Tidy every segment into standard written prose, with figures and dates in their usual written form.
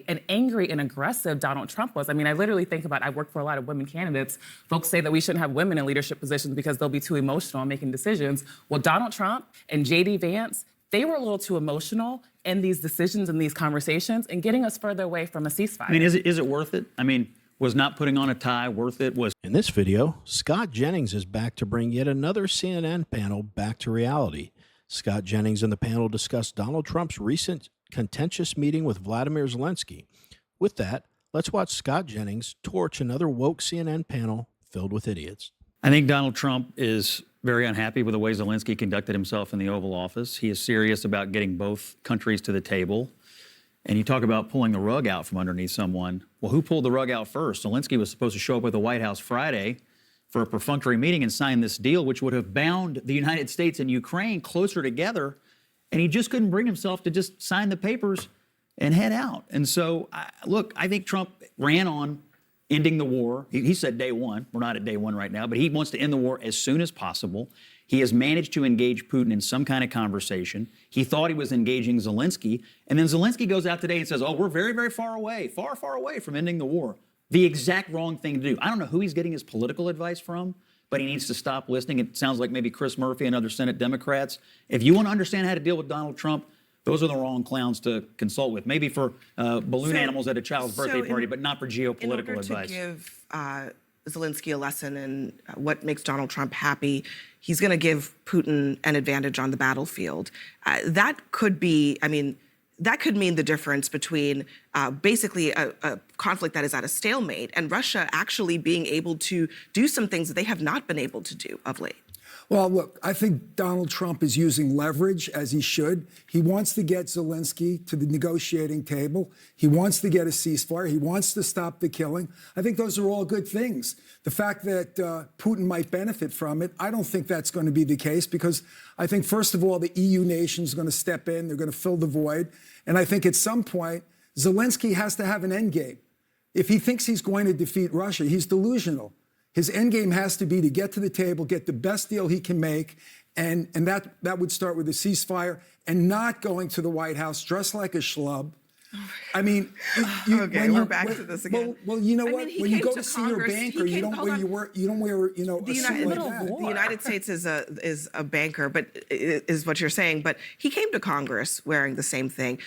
and angry and aggressive Donald Trump was. I mean, I literally think about, I work for a lot of women candidates. Folks say that we shouldn't have women in leadership positions because they'll be too emotional in making decisions. Well, Donald Trump and J.D. Vance, they were a little too emotional in these decisions and these conversations and getting us further away from a ceasefire. I mean, is it worth it? I mean, was not putting on a tie worth it? In this video, Scott Jennings is back to bring yet another CNN panel back to reality. Scott Jennings and the panel discussed Donald Trump's recent contentious meeting with Vladimir Zelensky. With that, let's watch Scott Jennings torch another woke CNN panel filled with idiots. I think Donald Trump is very unhappy with the way Zelensky conducted himself in the Oval Office. He is serious about getting both countries to the table. And you talk about pulling the rug out from underneath someone. Well, who pulled the rug out first? Zelensky was supposed to show up at the White House Friday for a perfunctory meeting and sign this deal, which would have bound the United States and Ukraine closer together. And he just couldn't bring himself to just sign the papers and head out. And so, look, I think Trump ran on ending the war. He said day one. We're not at day one right now, but he wants to end the war as soon as possible. He has managed to engage Putin in some kind of conversation. He thought he was engaging Zelensky. And then Zelensky goes out today and says, oh, we're very, very far away from ending the war. The exact wrong thing to do. I don't know who he's getting his political advice from, but he needs to stop listening. It sounds like maybe Chris Murphy and other Senate Democrats. If you want to understand how to deal with Donald Trump, those are the wrong clowns to consult with. Maybe for balloon animals at a child's birthday party, but not for geopolitical advice. In order to give Zelensky a lesson in what makes Donald Trump happy, he's going to give Putin an advantage on the battlefield. That could be, I mean, that could mean the difference between basically a conflict that is at a stalemate and Russia actually being able to do some things that they have not been able to do of late. Well, look, I think Donald Trump is using leverage, as he should. He wants to get Zelensky to the negotiating table. He wants to get a ceasefire. He wants to stop the killing. I think those are all good things. The fact that Putin might benefit from it, I don't think that's going to be the case, because I think, first of all, the EU nations are going to step in. They're going to fill the void. And I think at some point, Zelensky has to have an end game. If he thinks he's going to defeat Russia, he's delusional. His end game has to be to get to the table, get the best deal he can make, and that would start with a ceasefire and not going to the White House dressed like a schlub. I mean, okay, we're back to this again. Well, you know what? When you go to see your banker, you don't wear a suit like that. The United States is a banker, but is what you're saying. But he came to Congress wearing the same thing.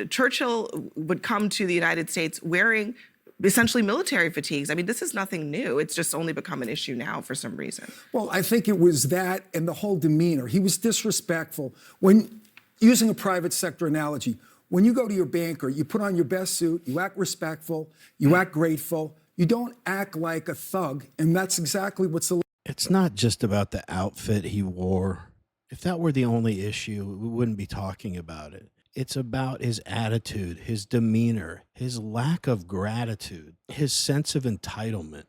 Churchill would come to the United States wearing essentially military fatigues. I mean, this is nothing new. It's just only become an issue now for some reason. Well, I think it was that and the whole demeanor. He was disrespectful. When, using a private sector analogy, when you go to your banker, you put on your best suit, you act respectful, you act grateful, you don't act like a thug, and that's exactly what's... It's not just about the outfit he wore. If that were the only issue, we wouldn't be talking about it. It's about his attitude, his demeanor, his lack of gratitude, his sense of entitlement,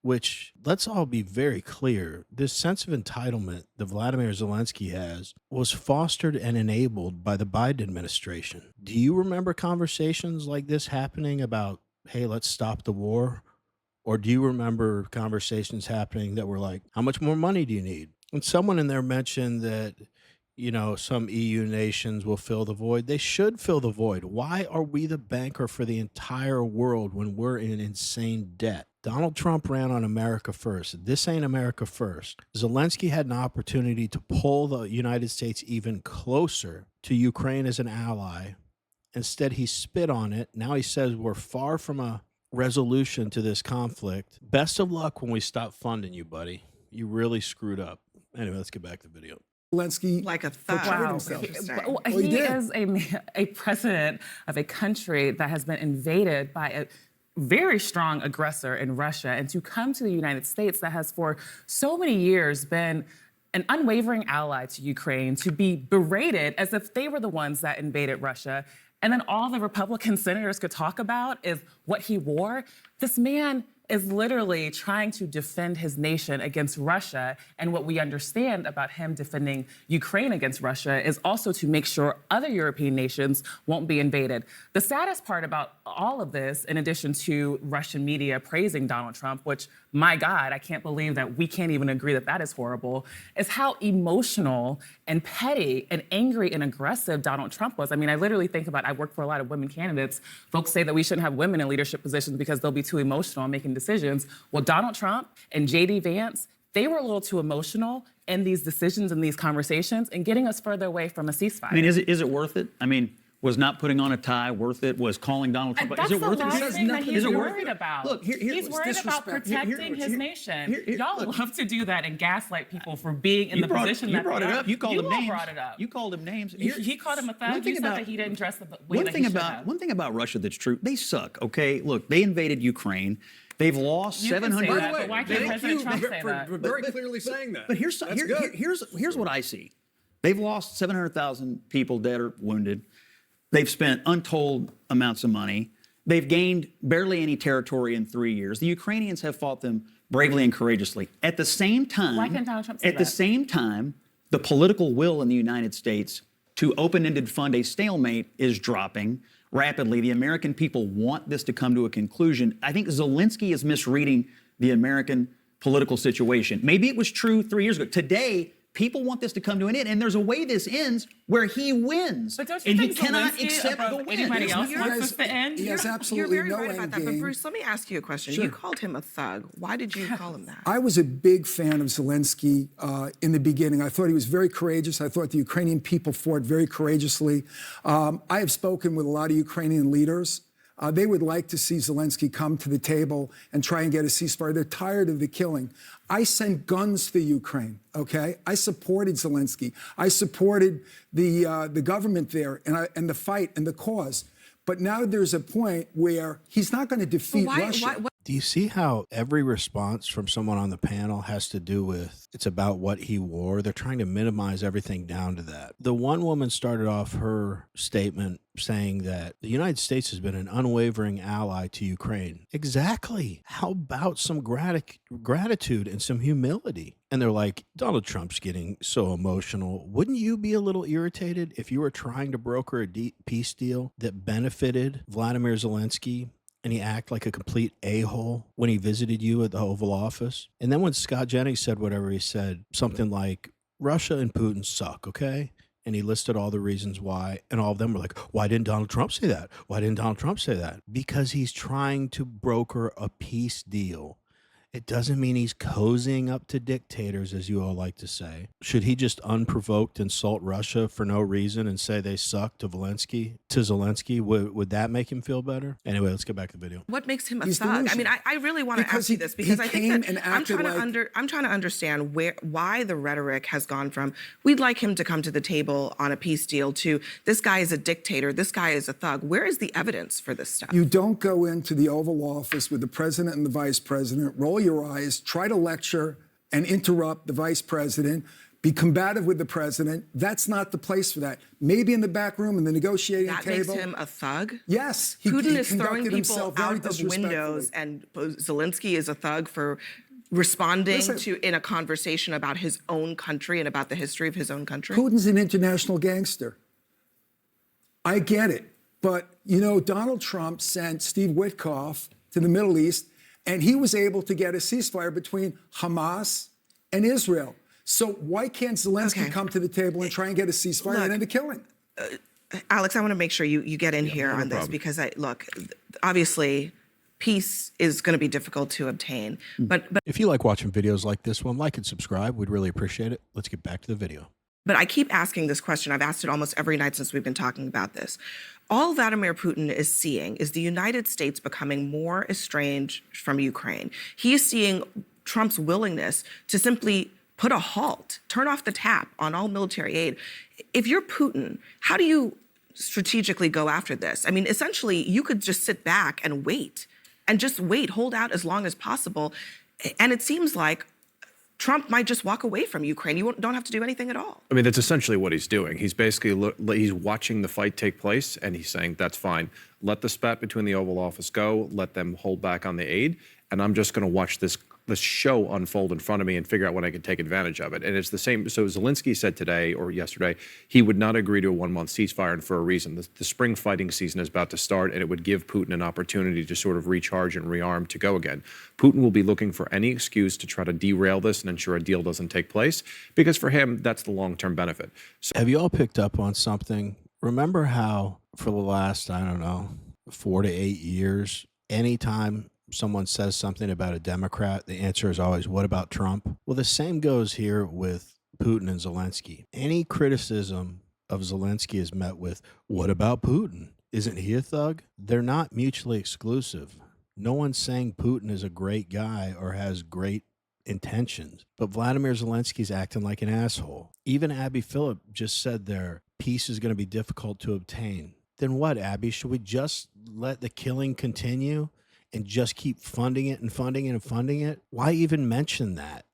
which, let's all be very clear, this sense of entitlement that Vladimir Zelensky has was fostered and enabled by the Biden administration. Do you remember conversations like this happening about, hey, let's stop the war? Or do you remember conversations happening that were like, how much more money do you need? And someone in there mentioned that, you know, some EU nations will fill the void. They should fill the void. Why are we the banker for the entire world when we're in insane debt? Donald Trump ran on America first. This ain't America first. Zelensky had an opportunity to pull the United States even closer to Ukraine as an ally. Instead, he spit on it. Now he says we're far from a resolution to this conflict. Best of luck when we stop funding you, buddy. You really screwed up. Anyway, let's get back to the video. Zelensky like a thug. Wow. He is a president of a country that has been invaded by a very strong aggressor in Russia, and to come to the United States that has for so many years been an unwavering ally to Ukraine, to be berated as if they were the ones that invaded Russia. And then all the Republican senators could talk about is what he wore. This man is literally trying to defend his nation against Russia. And what we understand about him defending Ukraine against Russia is also to make sure other European nations won't be invaded. The saddest part about all of this, in addition to Russian media praising Donald Trump, which, my God, I can't believe that we can't even agree that that is horrible, is how emotional and petty and angry and aggressive Donald Trump was. I mean, I literally think about, I work for a lot of women candidates. Folks say that we shouldn't have women in leadership positions because they'll be too emotional in making decisions. Well, Donald Trump and J.D. Vance, they were a little too emotional in these decisions and these conversations and getting us further away from a ceasefire. I mean, is it worth it? I mean, was not putting on a tie worth it? Was calling Donald Trump? That's is it worth the last it? thing that he's Is it worried about. Look, he's worried about protecting his nation. Y'all love to do that and gaslight people for being in the position that you brought it up. You called him names. Brought it up. You called him names. He called him a thug. You said that he didn't dress the way that he should have. One thing about Russia that's true, they suck. Okay, look, they invaded Ukraine. They've lost 700. By the way, but why can't President Trump say that? For very clearly saying that. But here's what I see. They've lost 700,000 people dead or wounded. They've spent untold amounts of money. They've gained barely any territory in 3 years. The Ukrainians have fought them bravely and courageously. At the same time, why can't Donald Trump say that? At the same time, the political will in the United States to open-ended fund a stalemate is dropping rapidly. The American people want this to come to a conclusion. I think Zelensky is misreading the American political situation. Maybe it was true 3 years ago. Today, people want this to come to an end, and there's a way this ends where he wins. But don't you and think he cannot Zelensky accept above the win. anybody else wants this to end? He has absolutely You're very no right end about that. But game. Bruce, let me ask you a question. Sure. You called him a thug. Why did you call him that? I was a big fan of Zelensky in the beginning. I thought he was very courageous. I thought the Ukrainian people fought very courageously. I have spoken with a lot of Ukrainian leaders. They would like to see Zelensky come to the table and try and get a ceasefire. They're tired of the killing. I sent guns to Ukraine, okay? I supported Zelensky. I supported the government there and the fight and the cause. But now there's a point where he's not going to defeat Russia. Do you see how every response from someone on the panel has to do with it's about what he wore? They're trying to minimize everything down to that. The one woman started off her statement saying that the United States has been an unwavering ally to Ukraine. Exactly. How about some gratitude and some humility? And they're like, Donald Trump's getting so emotional. Wouldn't you be a little irritated if you were trying to broker a peace deal that benefited Vladimir Zelensky and he acted like a complete a-hole when he visited you at the Oval Office? And then when Scott Jennings said whatever he said, something like, Russia and Putin suck, okay? And he listed all the reasons why, and all of them were like, why didn't Donald Trump say that? Why didn't Donald Trump say that? Because he's trying to broker a peace deal. It doesn't mean he's cozying up to dictators, as you all like to say. Should he just unprovoked insult Russia for no reason and say they suck to Zelensky? Would that make him feel better? Anyway, let's get back to the video. What makes him a He's thug? delusional. I mean, I really want to Because ask you this because he I think came that and I'm acted trying to understand why the rhetoric has gone from we'd like him to come to the table on a peace deal to this guy is a dictator, this guy is a thug. Where is the evidence for this stuff? You don't go into the Oval Office with the president and the vice president, roll your eyes, try to lecture and interrupt the vice president, be combative with the president. That's not the place for that. Maybe in the back room, in the negotiating That table. makes him a thug? Yes. Putin is conducted throwing people himself very out of disrespectfully. windows, and Zelensky is a thug for responding in a conversation about his own country and about the history of his own country? Putin's an international gangster. I get it. But, you know, Donald Trump sent Steve Witkoff to the Middle East, and he was able to get a ceasefire between Hamas and Israel. So why can't Zelensky come to the table and try and get a ceasefire and end the killing? Alex, I want to make sure you get in here on this because obviously peace is going to be difficult to obtain. But If you like watching videos like this one, like and subscribe. We'd really appreciate it. Let's get back to the video. But I keep asking this question. I've asked it almost every night since we've been talking about this. All Vladimir Putin is seeing is the United States becoming more estranged from Ukraine. He is seeing Trump's willingness to simply put a halt, turn off the tap on all military aid. If you're Putin, how do you strategically go after this? I mean, essentially, you could just sit back and wait, hold out as long as possible. And it seems like Trump might just walk away from Ukraine. You don't have to do anything at all. I mean, that's essentially what he's doing. He's basically he's watching the fight take place, and he's saying, that's fine. Let the spat between the Oval Office go. Let them hold back on the aid. and I'm just going to watch this show unfold in front of me and figure out when I can take advantage of it. And it's the same. So Zelensky said today or yesterday he would not agree to a 1-month ceasefire, and for a reason. The spring fighting season is about to start, and it would give Putin an opportunity to sort of recharge and rearm to go again. Putin will be looking for any excuse to try to derail this and ensure a deal doesn't take place, because for him, that's the long-term benefit. So have you all picked up on something? Remember how for the last, I don't know, 4 to 8 years, anytime someone says something about a Democrat, the answer is always, what about Trump? Well, the same goes here with Putin and Zelensky. Any criticism of Zelensky is met with, what about Putin? Isn't he a thug? They're not mutually exclusive. No one's saying Putin is a great guy or has great intentions, but Vladimir Zelensky's acting like an asshole. Even Abby Phillip just said their peace is going to be difficult to obtain. Then what, Abby? Should we just let the killing continue and just keep funding it and funding it and funding it? Why even mention that?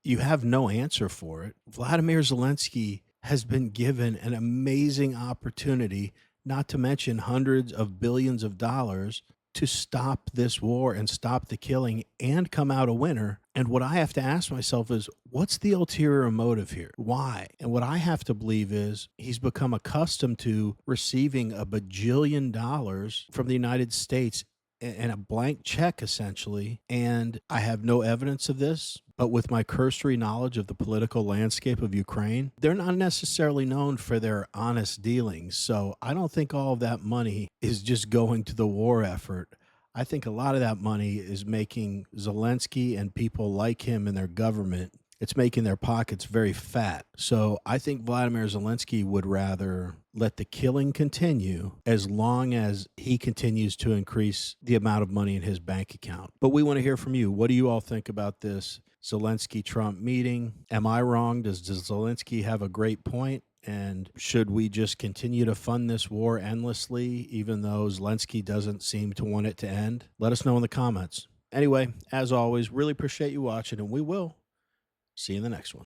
You have no answer for it. Vladimir Zelensky has been given an amazing opportunity, not to mention hundreds of billions of dollars, to stop this war and stop the killing and come out a winner. And what I have to ask myself is, what's the ulterior motive here? Why? And what I have to believe is he's become accustomed to receiving a bajillion dollars from the United States and a blank check, essentially. And I have no evidence of this, but with my cursory knowledge of the political landscape of Ukraine, they're not necessarily known for their honest dealings. So I don't think all of that money is just going to the war effort. I think a lot of that money is making Zelensky and people like him and their government, it's making their pockets very fat. So I think Vladimir Zelensky would rather let the killing continue as long as he continues to increase the amount of money in his bank account. But we want to hear from you. What do you all think about this Zelensky-Trump meeting? Am I wrong? Does Zelensky have a great point? And should we just continue to fund this war endlessly, even though Zelensky doesn't seem to want it to end? Let us know in the comments. Anyway, as always, really appreciate you watching, and we will see you in the next one.